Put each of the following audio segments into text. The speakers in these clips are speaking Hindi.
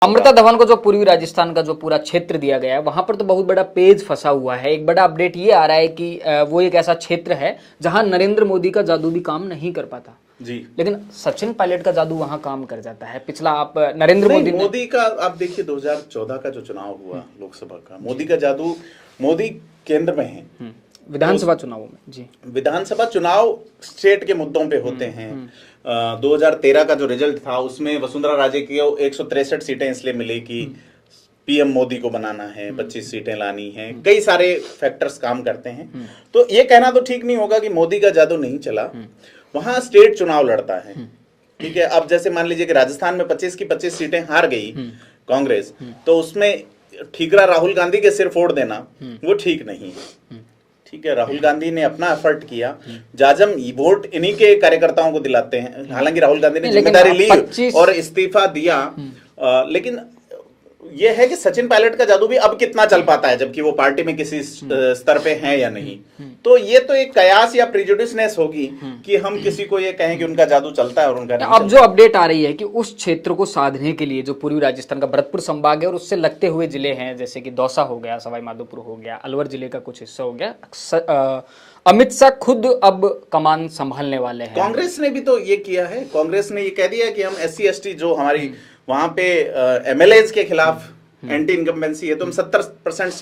अमृता धवन को जो पूर्वी राजस्थान का जो पूरा क्षेत्र दिया गया है वहां पर तो बहुत बड़ा पेज फंसा हुआ है। एक बड़ा अपडेट ये आ रहा है कि वो एक ऐसा क्षेत्र है जहां नरेंद्र मोदी का जादू भी काम नहीं कर पाता जी, लेकिन सचिन पायलट का जादू वहां काम कर जाता है। पिछला आप नरेंद्र मोदी का आप देखिए 2014 का जो चुनाव हुआ लोकसभा का, मोदी का जादू, मोदी केंद्र में है। विधानसभा चुनावों में जी, विधानसभा चुनाव स्टेट के मुद्दों पे होते हैं। 2013 का जो रिजल्ट था उसमें वसुंधरा राजे को 163 सीटें इसलिए मिली कि पीएम मोदी को बनाना है, 25 सीटें लानी है, कई सारे फैक्टर्स काम करते हैं। तो ये कहना तो ठीक नहीं होगा कि मोदी का जादू नहीं चला। वहां स्टेट चुनाव लड़ता है, ठीक है। अब जैसे मान लीजिए कि राजस्थान में 25 की 25 सीटें हार गई कांग्रेस, तो उसमें ठीकरा राहुल गांधी के सिर फोड़ देना वो ठीक नहीं है, ठीक है। राहुल गांधी ने अपना एफर्ट किया, जाजम वोट इन्हीं के कार्यकर्ताओं को दिलाते हैं। हालांकि राहुल गांधी ने जिम्मेदारी ली और इस्तीफा दिया, लेकिन यह है कि सचिन पायलट का जादू भी अब कितना चल पाता है जबकि वो पार्टी में किसी स्तर पे हैं या नहीं। तो ये तो एक कयास या प्रिजुडिसनेस होगी कि हम किसी को ये कहें कि उनका जादू चलता है और उनका नहीं। अब जो अपडेट आ रही है कि उस क्षेत्र को साधने के लिए जो पूर्वी राजस्थान का भरतपुर संभाग है और उससे लगते हुए जिले हैं जैसे कि दौसा हो गया, सवाई माधोपुर हो गया, अलवर जिले का कुछ हिस्सा हो गया, अमित शाह खुद अब कमान संभालने वाले हैं। कांग्रेस ने भी तो ये किया है, कांग्रेस ने ये कह दिया कि हम SC/ST जो हमारी वहां पे MLAs के खिलाफ एंटी इनकम्बेंसी है तो हम 70%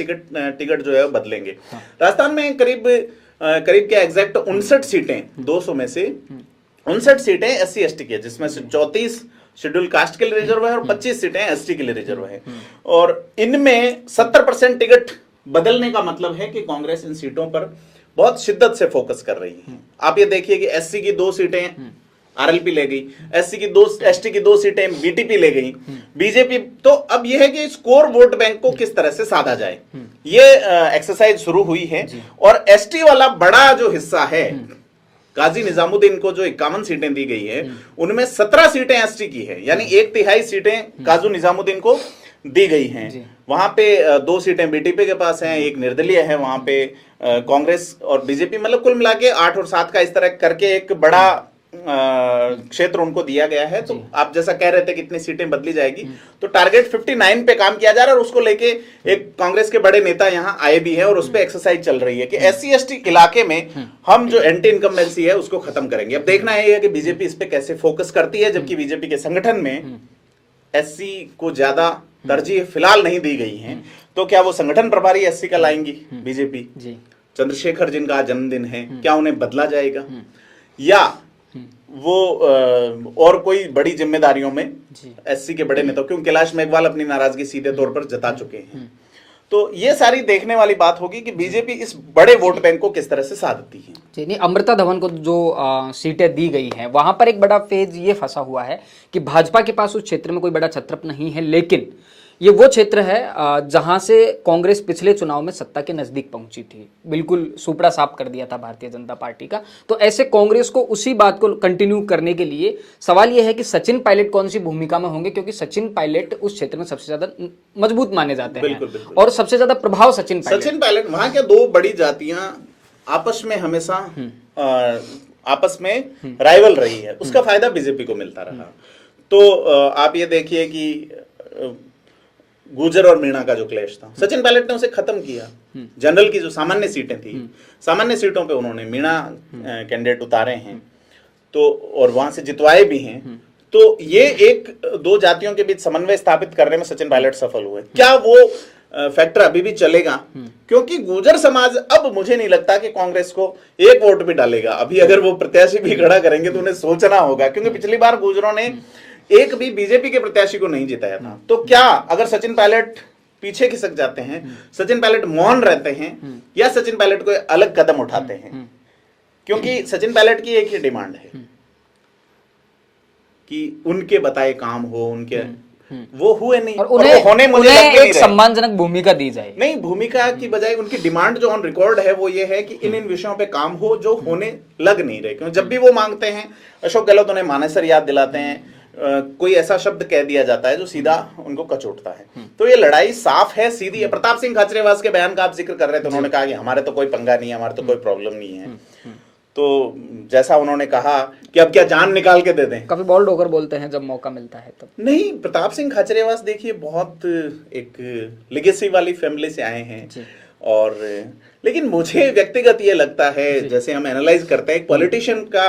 टिकट जो है वो बदलेंगे। राजस्थान में करीब क्या एग्जैक्ट 59 सीटें 200 में से 59 सीटें SC/ST की है, जिसमें से 34 शेड्यूल कास्ट के लिए रिजर्व है और 25 सीटें ST के लिए रिजर्व है। और इनमें 70% टिकट बदलने का मतलब है कि कांग्रेस इन सीटों पर बहुत शिद्दत से फोकस कर रही है। आप ये देखिए कि SC की 2 सीटें RLP ले गई, ST की 2 सीटें BTP ले गई, बीजेपी। तो अब यह है कि स्कोर वोट बैंक को किस तरह से साधा जाए, ये एक्सरसाइज शुरू हुई है। और ST वाला बड़ा जो हिस्सा है, गाजी निजामुद्दीन को जो 51 सीटें दी गई है उनमें 17 सीटें ST की है, यानी 1/3 सीटें काजू निजामुद्दीन को दी गई हैं। वहां पे 2 सीटें BTP के पास हैं, 1 निर्दलीय है। वहां पे कांग्रेस और बीजेपी, मतलब कुल मिला के 8 और 7 का इस तरह करके एक बड़ा क्षेत्र उनको दिया गया है। तो आप जैसा कह रहे थे कितनी सीटें बदली जाएगी, तो टारगेट 59 पे काम किया जा रहा है और उसको लेके एक कांग्रेस के बड़े नेता यहाँ आए भी हैं और उस पे एक्सरसाइज चल रही है कि SC/ST इलाके में हम जो एंटी इनकम्बेंसी है उसको खत्म करेंगे। अब देखना है कि बीजेपी इस पे कैसे फोकस करती है, जबकि बीजेपी के संगठन में SC को ज्यादा तरजीह फिलहाल नहीं दी गई है। तो क्या वो संगठन प्रभारी SC का लाएंगी बीजेपी? चंद्रशेखर जिनका जन्मदिन है, क्या उन्हें बदला जाएगा या वो और कोई बड़ी जिम्मेदारियों में SC के बड़े नेता, क्योंकि कैलाश मेघवाल अपनी नाराजगी सीधे तौर पर जता चुके हैं। तो ये सारी देखने वाली बात होगी कि बीजेपी इस बड़े वोट बैंक को किस तरह से साधती है। जी नहीं, अमृता धवन को जो सीटें दी गई हैं वहां पर एक बड़ा फेज ये फंसा हुआ है कि भाजपा के पास उस क्षेत्र में कोई बड़ा छत्रप नहीं है, लेकिन ये वो क्षेत्र है जहां से कांग्रेस पिछले चुनाव में सत्ता के नजदीक पहुंची थी, बिल्कुल सुपड़ा साफ कर दिया था भारतीय जनता पार्टी का। तो ऐसे कांग्रेस को उसी बात को कंटिन्यू करने के लिए सवाल यह है कि सचिन पायलट कौन सी भूमिका में होंगे, क्योंकि सचिन पायलट उस क्षेत्र में सबसे ज्यादा मजबूत माने जाते हैं। बिल्कुल। और सबसे ज्यादा प्रभाव सचिन पायलट। वहां के 2 बड़ी जातियां आपस में हमेशा आपस में राइवल रही है, उसका फायदा बीजेपी को मिलता रहा। तो आप ये देखिए कि गुर्जर और मीणा का जो क्लैश था, सचिन पायलट ने उसे खत्म किया। जनरल की जो सामान्य सीटें थी, सामान्य सीटों पे उन्होंने मीणा कैंडिडेट उतारे हैं, तो और वहां से जितवाए भी हैं। तो ये एक 2 जातियों के बीच समन्वय स्थापित करने में सचिन पायलट सफल हुए। क्या वो फैक्टर अभी भी चलेगा? क्योंकि गुर्जर समाज अब मुझे नहीं लगता कि कांग्रेस को 1 वोट भी डालेगा। अभी अगर वो प्रत्याशी भी खड़ा करेंगे तो उन्हें सोचना होगा, क्योंकि पिछली बार गुर्जरों ने एक भी बीजेपी के प्रत्याशी को नहीं जिताया था। तो क्या अगर सचिन पायलट पीछे खिसक जाते हैं, सचिन पायलट मौन रहते हैं, या सचिन पायलट कोई अलग कदम उठाते हैं? क्योंकि सचिन पायलट की एक ही डिमांड है कि उनके बताए काम हो, उनके वो हुए नहीं, और उन्हें होने मुझे एक सम्मानजनक भूमिका दी जाए। नहीं, भूमिका की बजाय उनकी डिमांड जो ऑन रिकॉर्ड है वो ये है कि इन विषयों पे काम हो जो होने लग नहीं रहे। क्योंकि जब भी वो मांगते हैं, अशोक गहलोत उन्हें मानेसर याद दिलाते हैं, कोई ऐसा शब्द कह दिया जाता है जो सीधा उनको कचोटता है। तो ये लड़ाई साफ है, सीधी है। प्रताप सिंह खाचरेवास के बयान का आप जिक्र कर रहे थे, उन्होंने कहा कि हमारे तो कोई पंगा नहीं है, हमारे तो कोई प्रॉब्लम नहीं है। तो जैसा उन्होंने कहा कि अब क्या जान निकाल के दे दें। काफी बोल्ड होकर बोलते हैं जब मौका मिलता है तब। नहीं, प्रताप सिंह खाचरियावास देखिए बहुत एक लेगेसी वाली फैमिली से आए हैं जी। और लेकिन मुझे व्यक्तिगत ये लगता है, जैसे हम एनालाइज करते हैं, एक पॉलिटिशियन का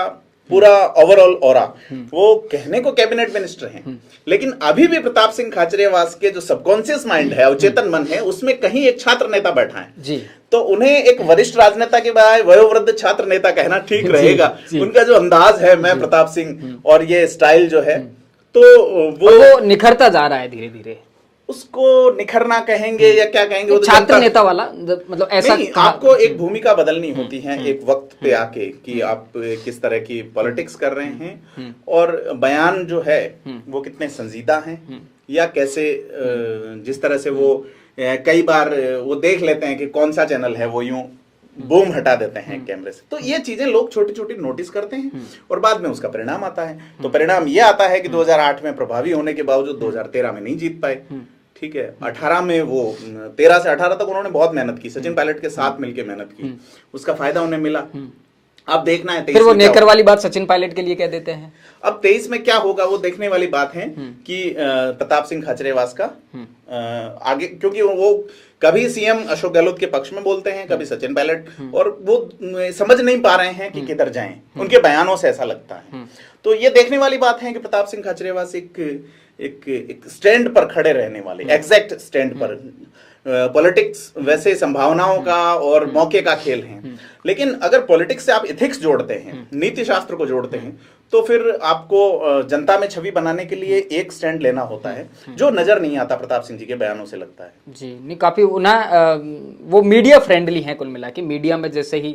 पूरा ओवरऑल ऑरा, वो कहने को कैबिनेट मिनिस्टर हैं, लेकिन अभी भी प्रताप सिंह खाचरियावास के जो सबकॉन्शियस माइंड है, अवचेतन मन है, उसमें कहीं एक छात्र नेता बैठा है जी। तो उन्हें एक वरिष्ठ राजनेता के बजाय वयोवृद्ध छात्र नेता कहना ठीक रहेगा। जी। उनका जो अंदाज है, मैं प्रताप सिंह, और ये स्टाइल जो है, तो वो निखरता जा रहा है धीरे धीरे। उसको निखरना कहेंगे या क्या कहेंगे, वो तो छात्र जनता- नेता वाला मतलब ऐसा नहीं, आपको एक भूमिका बदलनी होती है एक वक्त पे आके कि आप किस तरह की पॉलिटिक्स कर रहे हैं और बयान जो है वो कितने संजीदा हैं या कैसे जिस तरह से वो कई बार वो देख लेते हैं कि कौन सा चैनल है, वो यूं बूम हटा देते हैं कैमरे से। तो ये चीजें लोग छोटी छोटी नोटिस करते हैं और बाद में उसका परिणाम आता है। तो परिणाम ये आता है कि 2008 में प्रभावी होने के बावजूद 2013 में नहीं जीत पाए। ठीक है, 18 में वो 13 से 18 तक उन्होंने बहुत मेहनत की, सचिन पायलट के साथ मिलकर मेहनत की, उसका फायदा उन्हें मिला। अब देखना है फिर वो नेकर वाली बात सचिन पायलट के लिए कह देते हैं। अब 23 में क्या होगा वो देखने वाली बात है कि प्रताप सिंह खाचरियावास का आगे, क्योंकि वो कभी सीएम अशोक गहलोत के पक्ष में बोलते हैं, कभी सचिन पायलट, और वो समझ नहीं पा रहे हैं कि किधर जाएं। उनके बयानों से ऐसा लगता है। तो ये देखने वाली बात है कि प्रताप सिंह खाचरियावास एक स्टैंड पर खड़े रहने वाले, एग्जैक्ट स्टैंड पर। पॉलिटिक्स वैसे संभावनाओं का और मौके का खेल है, लेकिन अगर पॉलिटिक्स से आप एथिक्स जोड़ते हैं, नीति शास्त्र को जोड़ते हैं, तो फिर आपको जनता में छवि बनाने के लिए एक स्टैंड लेना होता है, जो नजर नहीं आता प्रताप सिंह जी के बयानों से लगता है। जी नहीं, काफी ना वो मीडिया फ्रेंडली हैं कुल मिला के। मीडिया में जैसे ही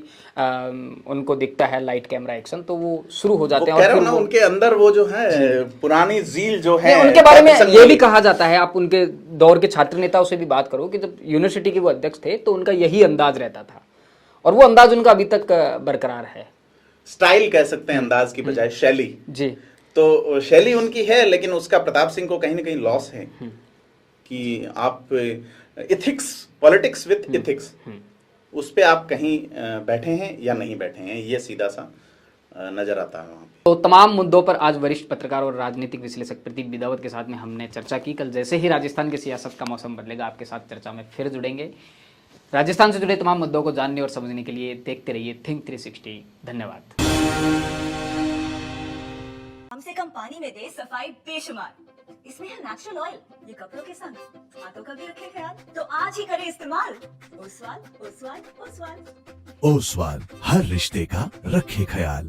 उनको दिखता है लाइट कैमरा एक्शन तो वो शुरू हो जाते हैं। और ना उनके अंदर वो जो है पुरानी जील जो है, उनके बारे में ये भी कहा जाता है, आप उनके दौर के छात्र नेताओं से भी बात करो कि जब यूनिवर्सिटी के वो अध्यक्ष थे तो उनका यही अंदाज रहता था और वो अंदाज उनका अभी तक बरकरार है। स्टाइल कह सकते हैं अंदाज की बजाय शैली। जी। तो शैली उनकी है, लेकिन उसका प्रताप सिंह को कहीं ना कहीं लॉस है कि आप इथिक्स, पॉलिटिक्स विथ इथिक्स, उस पे आप कहीं बैठे हैं या नहीं बैठे हैं, ये सीधा सा नजर आता है वहाँ पे। तो तमाम मुद्दों पर आज वरिष्ठ पत्रकार और राजनीतिक विश्लेषक प्रदीप बिदावत के साथ में हमने चर्चा की। कल जैसे ही राजस्थान की सियासत का मौसम बदलेगा आपके साथ चर्चा में फिर जुड़ेंगे। राजस्थान से जुड़े तमाम मुद्दों को जानने और समझने के लिए देखते रहिए थिंक 360। धन्यवाद। हमसे कम पानी में दे सफाई बेशुमार, इसमें है नेचुरल ऑयल, ये कपड़ों के संग हाथों का भी रखे ख्याल, तो आज ही करें इस्तेमाल। ओसवाल, ओसवाल, ओसवाल। ओसवाल, हर रिश्ते का रखे ख्याल।